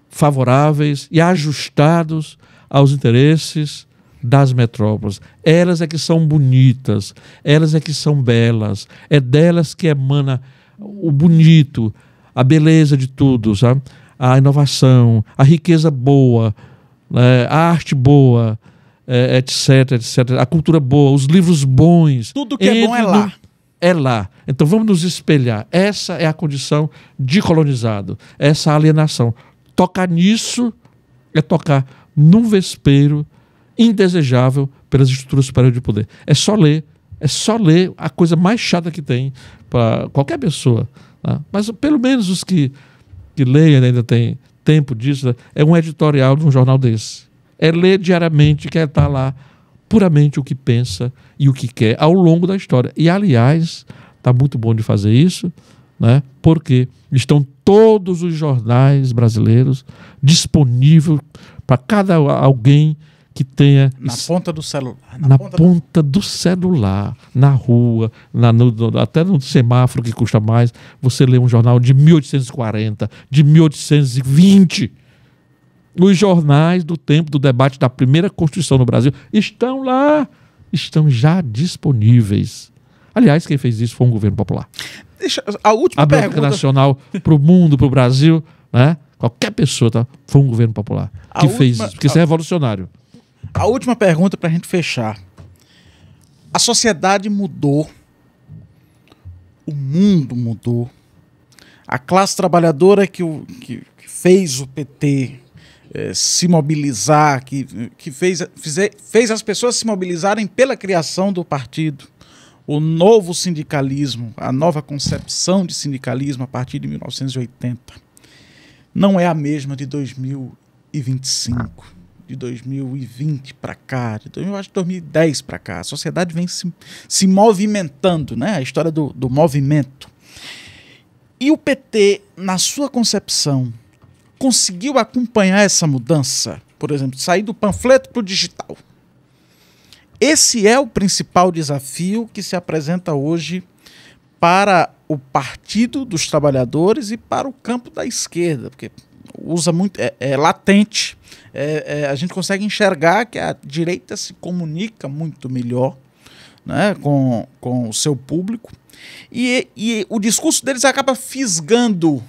favoráveis e ajustados aos interesses das metrópoles. Elas é que são bonitas, elas é que são belas, é delas que emana o bonito, a beleza de tudo, sabe? A inovação, a riqueza boa, a arte boa, etc, etc, a cultura boa, os livros bons. Tudo que é bom é lá. É lá. Então vamos nos espelhar. Essa é a condição de colonizado, essa alienação. Tocar nisso é tocar num vespeiro indesejável pelas estruturas superiores de poder. É só ler a coisa mais chata que tem para qualquer pessoa. Tá? Mas pelo menos os que leem ainda tem tempo disso, né? É um editorial de um jornal desse. É ler diariamente, que é estar lá puramente o que pensa e o que quer ao longo da história. E, aliás, está muito bom de fazer isso, né? Porque estão todos os jornais brasileiros disponíveis para cada alguém que tenha... Na ponta do celular. Na ponta do celular, na rua, até no semáforo que custa mais, você lê um jornal de 1840, de 1820. Os jornais do tempo do debate da primeira Constituição no Brasil estão lá, estão já disponíveis. Aliás, quem fez isso foi um governo popular. A última pergunta nacional para o mundo, para o Brasil, né? Qualquer pessoa, tá? Foi um governo popular que fez isso, porque isso é revolucionário. A última pergunta para a gente fechar. A sociedade mudou, o mundo mudou, a classe trabalhadora que fez o PT se mobilizar, que fez as pessoas se mobilizarem pela criação do partido, o novo sindicalismo, a nova concepção de sindicalismo a partir de 1980, não é a mesma de 2025. De 2020 para cá, eu acho que 2010 para cá. A sociedade vem se movimentando, né? A história do movimento. E o PT, na sua concepção, conseguiu acompanhar essa mudança? Por exemplo, sair do panfleto para o digital. Esse é o principal desafio que se apresenta hoje para o Partido dos Trabalhadores e para o campo da esquerda, porque usa muito, é latente. A gente consegue enxergar que a direita se comunica muito melhor, né, com o seu público, e o discurso deles acaba fisgando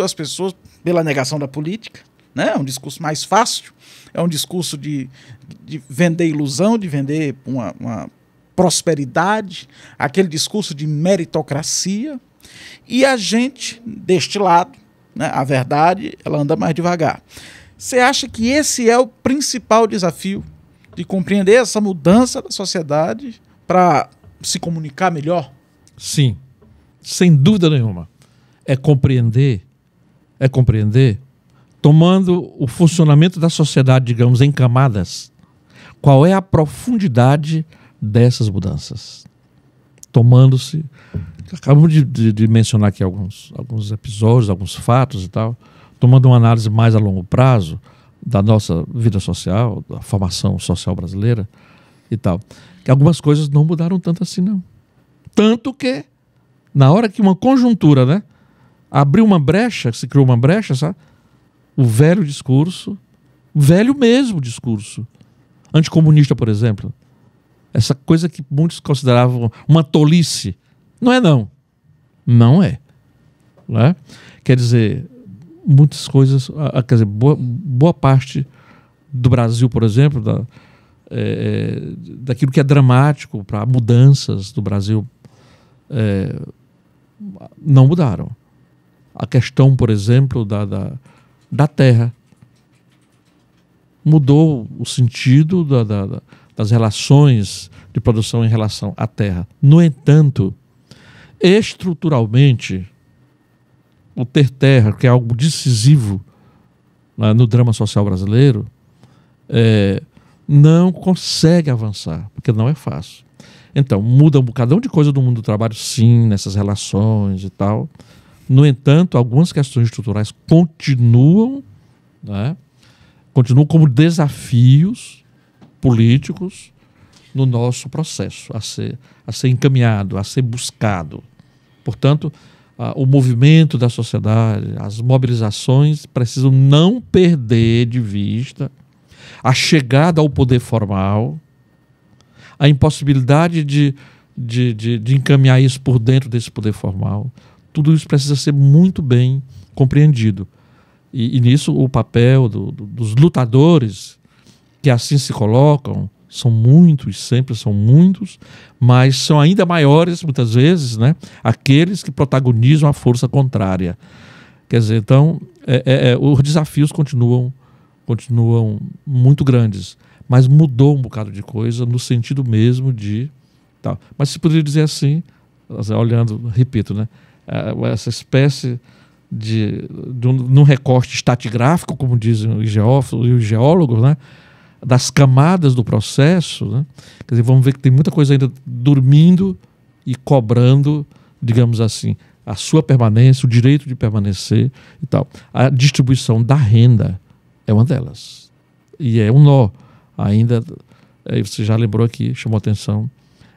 as pessoas pela negação da política, né? É um discurso mais fácil, é um discurso de vender ilusão, de vender uma prosperidade, aquele discurso de meritocracia, e a gente, deste lado, né, a verdade, ela anda mais devagar. Você acha que esse é o principal desafio de compreender essa mudança da sociedade para se comunicar melhor? Sim, sem dúvida nenhuma. É compreender, tomando o funcionamento da sociedade, digamos, em camadas, qual é a profundidade dessas mudanças. Tomando-se... Acabamos de mencionar aqui alguns episódios, alguns fatos e tal, tomando uma análise mais a longo prazo da nossa vida social, da formação social brasileira e tal, que algumas coisas não mudaram tanto assim, não. Tanto que, na hora que uma conjuntura, né, abriu uma brecha, se criou uma brecha, sabe? O velho discurso, velho mesmo discurso, anticomunista, por exemplo, essa coisa que muitos consideravam uma tolice, não é não. Não é. Não é? Quer dizer, muitas coisas, quer dizer, boa parte do Brasil, por exemplo, daquilo que é dramático para mudanças do Brasil, não mudaram. A questão, por exemplo, da terra mudou o sentido das relações de produção em relação à terra. No entanto, estruturalmente, o ter terra, que é algo decisivo, né, no drama social brasileiro, não consegue avançar, porque não é fácil. Então, muda um bocadão de coisa do mundo do trabalho, sim, nessas relações e tal. No entanto, algumas questões estruturais continuam, né, continuam como desafios políticos no nosso processo a ser encaminhado, a ser buscado. Portanto, o movimento da sociedade, as mobilizações precisam não perder de vista a chegada ao poder formal, a impossibilidade de encaminhar isso por dentro desse poder formal. Tudo isso precisa ser muito bem compreendido. E nisso o papel dos lutadores que assim se colocam são muitos, sempre são muitos, mas são ainda maiores, muitas vezes, né, aqueles que protagonizam a força contrária. Quer dizer, então, os desafios continuam muito grandes, mas mudou um bocado de coisa no sentido mesmo de... Tal. Mas se poderia dizer assim, olhando, repito, né, essa espécie num recorte estratigráfico, como dizem os geólogos, né, das camadas do processo, né? Quer dizer, vamos ver que tem muita coisa ainda dormindo e cobrando, digamos assim, a sua permanência, o direito de permanecer e tal. A distribuição da renda é uma delas. E é um nó. Ainda, você já lembrou aqui, chamou a atenção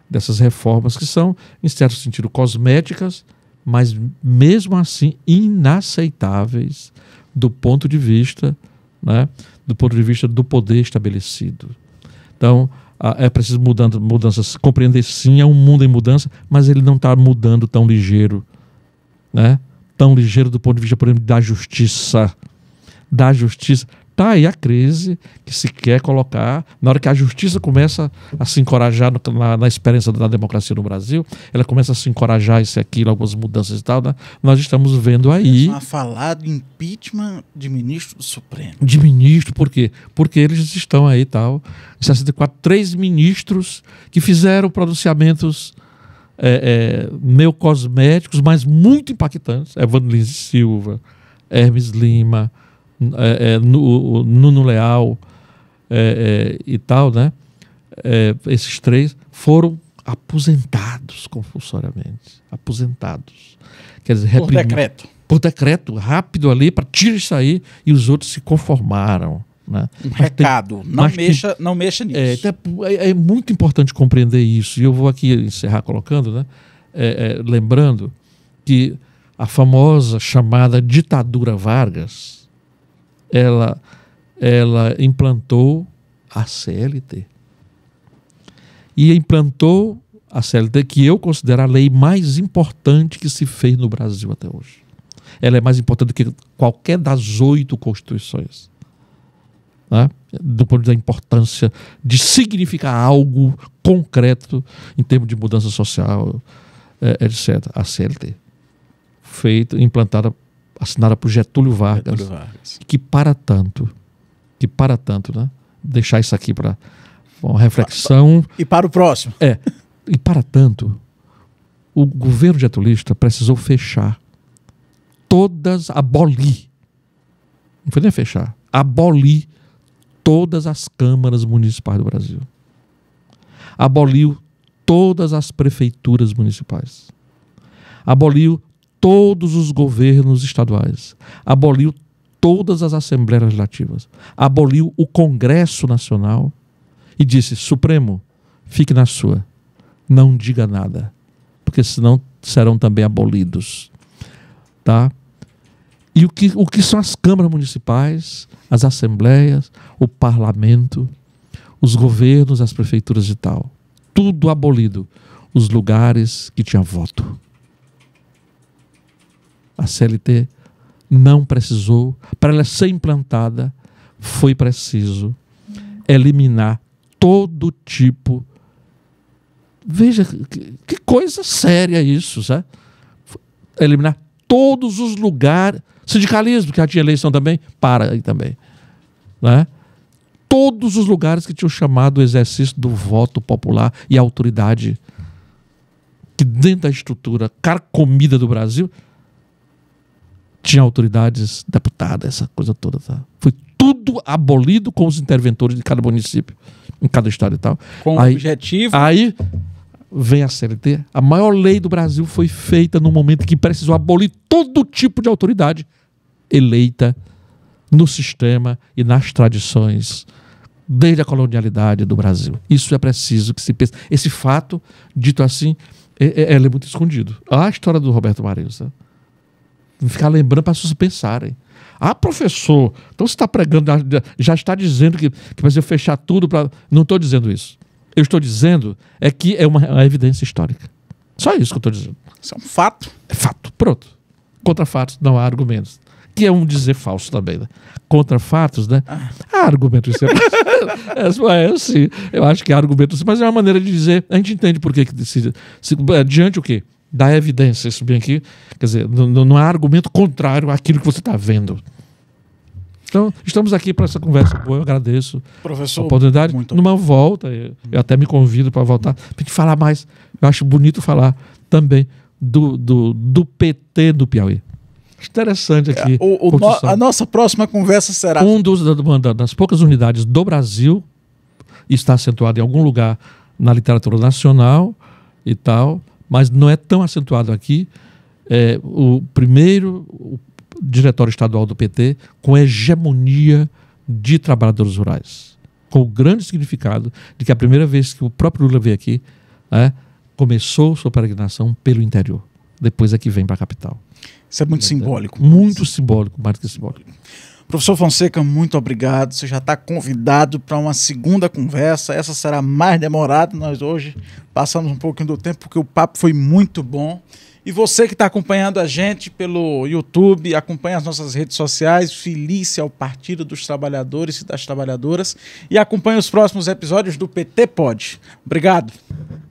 dessas reformas que são, em certo sentido, cosméticas, mas mesmo assim inaceitáveis do ponto de vista, né, do ponto de vista do poder estabelecido. Então, é preciso mudanças, compreender sim, é um mundo em mudança, mas ele não está mudando tão ligeiro, né? Tão ligeiro do ponto de vista, por exemplo, da justiça. Da justiça. Está aí a crise que se quer colocar. Na hora que a justiça começa a se encorajar na experiência da democracia no Brasil, ela começa a se encorajar isso e aquilo, algumas mudanças e tal, né? Nós estamos vendo aí... A falar do impeachment de ministro do Supremo. De ministro, por quê? Porque eles estão aí tal, em 64, 3 ministros que fizeram pronunciamentos meio cosméticos, mas muito impactantes. Evandro Lins e Silva, Hermes Lima... Nuno Leal e tal, né? Esses 3 foram aposentados compulsoriamente. Aposentados. Quer dizer, por decreto. Por decreto, rápido ali, para tirar isso aí, e os outros se conformaram. Né? Um recado, não mexa nisso. É muito importante compreender isso, e eu vou aqui encerrar colocando, né? Lembrando que a famosa chamada ditadura Vargas, ela implantou a CLT. E implantou a CLT, que eu considero a lei mais importante que se fez no Brasil até hoje. Ela é mais importante do que qualquer das 8 constituições. Né? Do ponto de vista da importância de significar algo concreto em termos de mudança social, etc. A CLT. Implantada, assinada por Getúlio Vargas, que para tanto, né? Deixar isso aqui para uma reflexão. E para o próximo. E para tanto, o governo getulista precisou fechar abolir, não foi nem fechar, abolir todas as câmaras municipais do Brasil. Aboliu todas as prefeituras municipais. Aboliu todos os governos estaduais. Aboliu todas as assembleias legislativas. Aboliu o Congresso Nacional e disse: Supremo, fique na sua. Não diga nada, porque senão serão também abolidos. Tá? E o que são as câmaras municipais, as assembleias, o parlamento, os governos, as prefeituras e tal? Tudo abolido. Os lugares que tinha voto. A CLT não precisou, para ela ser implantada, foi preciso eliminar todo tipo. Veja, que coisa séria isso, sabe? Eliminar todos os lugares. Sindicalismo, que já tinha eleição também, para aí também. Né? Todos os lugares que tinham chamado o exercício do voto popular e a autoridade, que dentro da estrutura carcomida do Brasil, tinha autoridades deputadas, essa coisa toda. Tá? Foi tudo abolido com os interventores de cada município, em cada estado e tal. Com aí, o objetivo... Aí vem a CLT. A maior lei do Brasil foi feita no momento que precisou abolir todo tipo de autoridade eleita no sistema e nas tradições desde a colonialidade do Brasil. Isso é preciso que se pense. Esse fato, dito assim, ele é muito escondido. A história do Roberto Marinho, sabe? Ficar lembrando para as pessoas pensarem. Ah, professor, então você está pregando, já está dizendo que vai fechar tudo para... Não estou dizendo isso. Eu estou dizendo que é uma evidência histórica. Só isso que eu estou dizendo. Isso é um fato. É fato, pronto. Contra fatos não há argumentos. Que é um dizer falso também, né? Contra fatos, né? Há argumentos. Sim, eu acho que há argumentos, mas é uma maneira de dizer. A gente entende por que decide. Diante o quê? Da evidência, isso bem aqui. Quer dizer, não há argumento contrário àquilo que você está vendo. Então, estamos aqui para essa conversa boa. Eu agradeço, professor, a oportunidade. Numa volta, eu até me convido para voltar, para a gente falar mais. Eu acho bonito falar também do PT do Piauí. Interessante aqui. A nossa próxima conversa será... Uma das poucas unidades do Brasil, está acentuado em algum lugar na literatura nacional e tal, mas não é tão acentuado aqui. O primeiro diretório estadual do PT com hegemonia de trabalhadores rurais, com o grande significado de que a primeira vez que o próprio Lula veio aqui, começou sua peregrinação pelo interior, depois é que vem para a capital. Isso é muito simbólico. Muito simbólico, mais do que simbólico. Professor Fonseca, muito obrigado. Você já está convidado para uma segunda conversa. Essa será mais demorada. Nós hoje passamos um pouquinho do tempo, porque o papo foi muito bom. E você que está acompanhando a gente pelo YouTube, acompanha as nossas redes sociais, filie-se ao Partido dos Trabalhadores e das Trabalhadoras e acompanhe os próximos episódios do PT Pod. Obrigado.